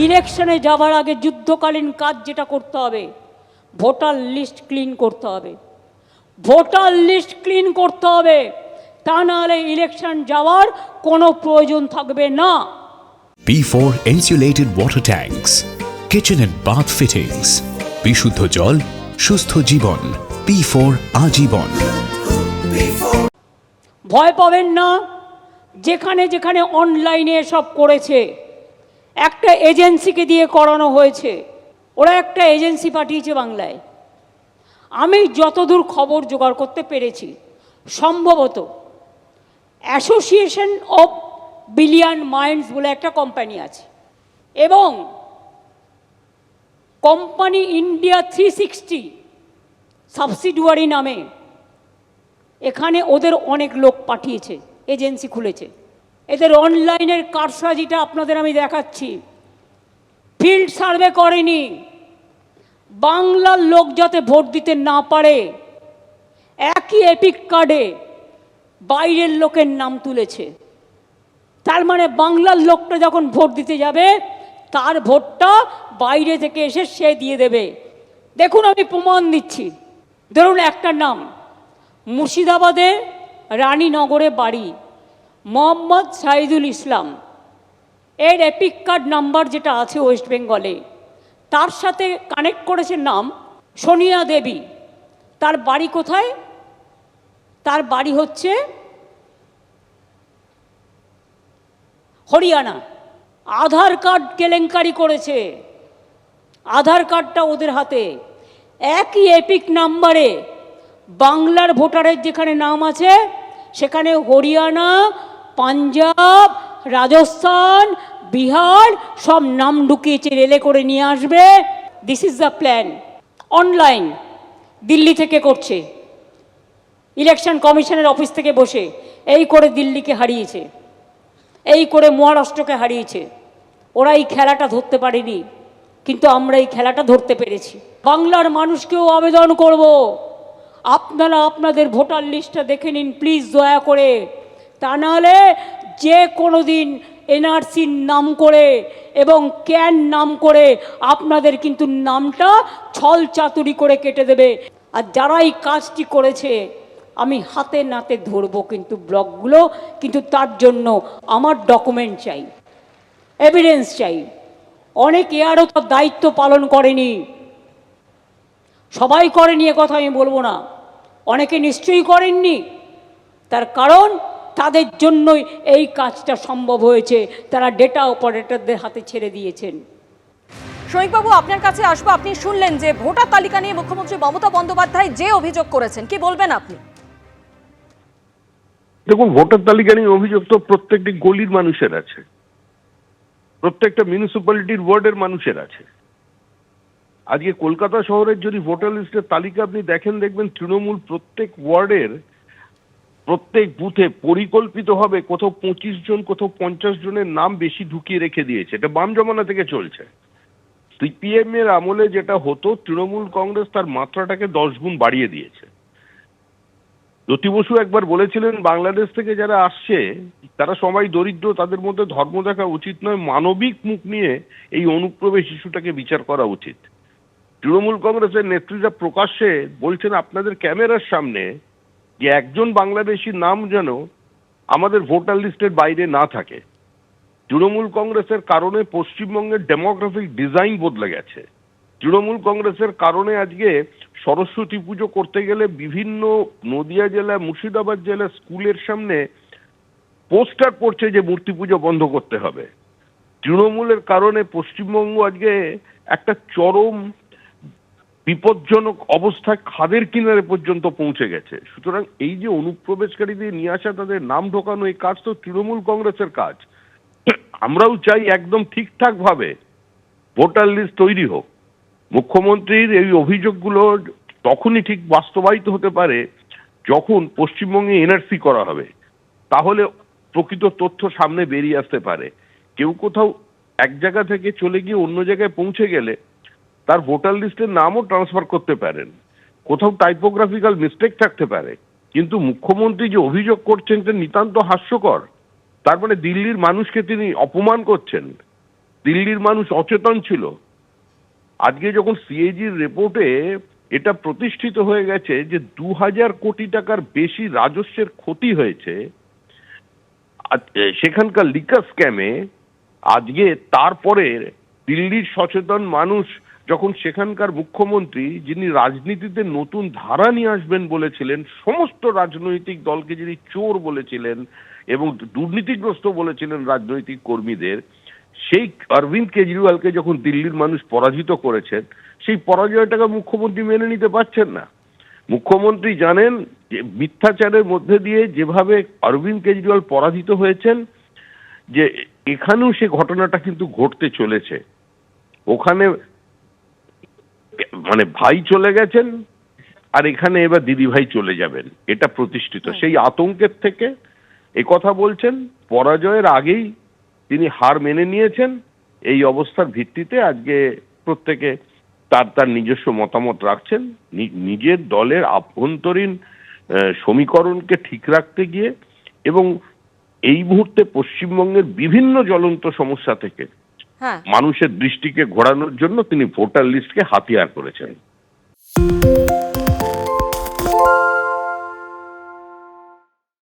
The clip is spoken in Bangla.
ইলেকশনে যাবার আগে যুদ্ধকালীন কাজ যেটা করতে হবে, ভোটার লিস্ট ক্লিন করতে হবে। ভোটার লিস্ট ক্লিন করতে হবে, তা নাহলে ইলেকশন যাওয়ার কোনো প্রয়োজন থাকবে না। P4 insulated water tanks, kitchen and bath fittings, বিশুদ্ধ জল, সুস্থ জীবন, P4 আজীবন। ভয় পাবেন না, যেখানে যেখানে অনলাইনে সব করেছে একটা এজেন্সিকে দিয়ে করানো হয়েছে, ওরা একটা এজেন্সি পাঠিয়েছে বাংলায়। আমি যতদূর খবর জোগাড় করতে পেরেছি, সম্ভবত অ্যাসোসিয়েশন অফ বিলিয়ন মাইন্ডস বলে একটা কোম্পানি আছে, এবং কোম্পানি ইন্ডিয়া 360 সাবসিডিয়ারি নামে এখানে ওদের অনেক লোক পাঠিয়েছে, এজেন্সি খুলেছে। এদের অনলাইনের কারসাজিটা আপনাদের আমি দেখাচ্ছি। ফিল্ড সার্ভে করেনি, বাংলার লোক যাতে ভোট দিতে না পারে একই এপিক কার্ডে বাইরের লোকের নাম তুলেছে। তার মানে বাংলার লোকটা যখন ভোট দিতে যাবে তার ভোটটা বাইরে থেকে এসে সে দিয়ে দেবে। দেখুন আমি প্রমাণ দিচ্ছি। ধরুন একটা নাম, মুর্শিদাবাদে রানীনগরে বাড়ি, মোহাম্মদ সাইদুল ইসলাম। এর এপিক কার্ড নাম্বার যেটা আছে ওয়েস্ট বেঙ্গলে, তার সাথে কানেক্ট করেছে নাম সোনিয়া দেবী। তার বাড়ি কোথায়? তার বাড়ি হচ্ছে হরিয়ানা। আধার কার্ড কেলেঙ্কারি করেছে, আধার কার্ডটা ওদের হাতে। একই এপিক নাম্বারে বাংলার ভোটারের যেখানে নাম আছে সেখানে হরিয়ানা, পাঞ্জাব, রাজস্থান, বিহার সব নাম ঢুকিয়েছে, রেলে করে নিয়ে আসবে। This is the plan. Online Delhi থেকে করছে, ইলেকশন কমিশনের অফিস থেকে বসে এই করে দিল্লিকে হারিয়েছে, এই করে মহারাষ্ট্রকে হারিয়েছে। ওরা এই খেলাটা ধরতে পারেনি, কিন্তু আমরা এই খেলাটা ধরতে পেরেছি। বাংলার মানুষকেও আবেদন করব, আপনারা আপনাদের ভোটার লিস্টটা দেখে নিন প্লিজ দয়া করে। তা নাহলে যে কোনো দিন এনআরসির নাম করে এবং ক্যান নাম করে আপনাদের কিন্তু নামটা ছল চাতুরি করে কেটে দেবে। আর যারা এই কাজটি করেছে আমি হাতে নাতে ধরবো কিন্তু ব্লকগুলো, কিন্তু তার জন্য আমার ডকুমেন্ট চাই, এভিডেন্স চাই। অনেকে আরও তার দায়িত্ব পালন করেনি, সবাই করেনি এ কথা আমি বলবো না, অনেকে নিশ্চয়ই করেননি। তার কারণ তাদের জন্যই এই কাজটা সম্ভব হয়েছে, তারা ডেটা অপারেটরদের হাতে ছেড়ে দিয়েছেন। শ্রমিকবাবু, আপনার কাছে আসবো। আপনি শুনলেন যে ভোটার তালিকা নিয়ে মুখ্যমন্ত্রী মমতা বন্দ্যোপাধ্যায় যে অভিযোগ করেছেন, কি বলবেন আপনি? দেখুন, ভোটার তালিকা নিয়ে অভিযোগ তো প্রত্যেকটি গলির মানুষের আছে, প্রত্যেকটা মিউনিসিপ্যালিটির ওয়ার্ডের মানুষের আছে। আজকে কলকাতা শহরের যদি ভোটার লিস্টের তালিকা আপনি দেখবেন তৃণমূল প্রত্যেক ওয়ার্ডের প্রত্যেক বুথে পরিকল্পিতভাবে কোথাও 25 জন কোথাও 50 জনের নাম বেশি ঢুকিয়ে রেখে দিয়েছে। এটা বাম জমানা থেকে চলছে। সিপিএম এর আমলে যেটা হতো, তৃণমূল কংগ্রেস তার মাত্রাটাকে 10 গুণ বাড়িয়ে দিয়েছে। জ্যোতি বসু একবার বলেছিলেন বাংলাদেশ থেকে যারা আসছে তারা সবাই দরিদ্র, তাদের মধ্যে ধর্ম দেখা উচিত নয়, মানবিক মুখ নিয়ে এই অনুপ্রবেশ ইস্যুটাকে বিচার করা উচিত। তৃণমূল কংগ্রেসের নেত্রীরা প্রকাশ্যে বলছেন আপনাদের ক্যামেরার সামনে যে একজন বাংলাদেশির নাম যেন আমাদের ভোটার লিস্টের বাইরে না থাকে। তৃণমূল কংগ্রেসের কারণে পশ্চিমবঙ্গের ডেমোগ্রাফিক ডিজাইন বদলে গেছে। তৃণমূল কংগ্রেসের কারণে আজকে সরস্বতী পুজো করতে গেলে বিভিন্ন নদিয়া জেলা, মুর্শিদাবাদ জেলা স্কুলের সামনে পোস্টার পড়ছে যে মূর্তি পুজো বন্ধ করতে হবে। তৃণমূলের কারণে পশ্চিমবঙ্গ আজকে একটা চরম বিপজ্জনক অবস্থায় খাদের কিনারে পর্যন্ত পৌঁছে গেছে। সুতরাং এই যে অনুপ্রবেশকারীদের নিয়ে আসা, তাদের নাম ঢোকানো, এই কাজ তো তৃণমূল কংগ্রেসের কাজ। আমরাও চাই একদম ঠিকঠাক ভাবে ভোটার লিস্ট তৈরি হোক। মুখ্যমন্ত্রীর এই অভিযোগগুলো তখনই ঠিক বাস্তবায়িত হতে পারে যখন পশ্চিমবঙ্গে এনআরসি করা হবে, তাহলে প্রকৃত তথ্য সামনে বেরিয়ে আসতে পারে। কেউ কোথাও এক জায়গা থেকে চলে গিয়ে অন্য জায়গায় পৌঁছে গেলে তার ভোটার লিস্টের নামও ট্রান্সফার করতে পারেন, কোথাও টাইপোগ্রাফিক্যাল মিস্টেক থাকতে পারে। কিন্তু মুখ্যমন্ত্রী যে অভিযোগ করছেন তা নিতান্ত হাস্যকর। তার মানে দিল্লির মানুষকে তিনি অপমান করছেন। দিল্লির মানুষ অচেতন ছিল। আজকে যখন সিএজির রিপোর্টে এটা প্রতিষ্ঠিত হয়ে গেছে যে 2000 কোটি টাকার বেশি রাজস্বের ক্ষতি হয়েছে সেখানকার লিকার স্ক্যামে, আজকে তারপরে দিল্লির সচেতন মানুষ যখন সেখানকার মুখ্যমন্ত্রী, যিনি রাজনীতিতে নতুন ধারা নিয়ে আসবেন বলেছিলেন, সমস্ত রাজনৈতিক দলকে যিনি চোর বলেছিলেন এবং দুর্নীতিগ্রস্ত বলেছিলেন রাজনৈতিক কর্মীদের, সেই অরবিন্দ কেজরিওয়ালকে যখন দিল্লির মানুষ পরাজিত করেছেন, সেই পরাজয়টাকে মুখ্যমন্ত্রী মেনে নিতে পারছেন না। মুখ্যমন্ত্রী জানেন যে মিথ্যাচারের মধ্যে দিয়ে যেভাবে অরবিন্দ কেজরিওয়াল পরাজিত হয়েছেন, যে এখানেও সে ঘটনাটা কিন্তু ঘটতে চলেছে। ওখানে মানে ভাই চলে গেছেন আর এখানে এবার দিদি ভাই চলে যাবেন, এটা প্রতিষ্ঠিত। সেই আতঙ্কের থেকে এই কথা বলছেন। পরাজয়ের আগেই তিনি হার মেনে নিয়েছেন। এই অবস্থার ভিত্তিতে আজকে প্রত্যেকে তার তার নিজস্ব মতামত রাখছেন, নিজের দলের আভ্যন্তরীণ সমীকরণকে ঠিক রাখতে গিয়ে এবং এই মুহূর্তে পশ্চিমবঙ্গের বিভিন্ন জ্বলন্ত সমস্যা থেকে হ্যাঁ, মানুষের দৃষ্টিকে ঘোরানোর জন্য তিনি ভোটার লিস্টকে হাতিয়ার করেছেন।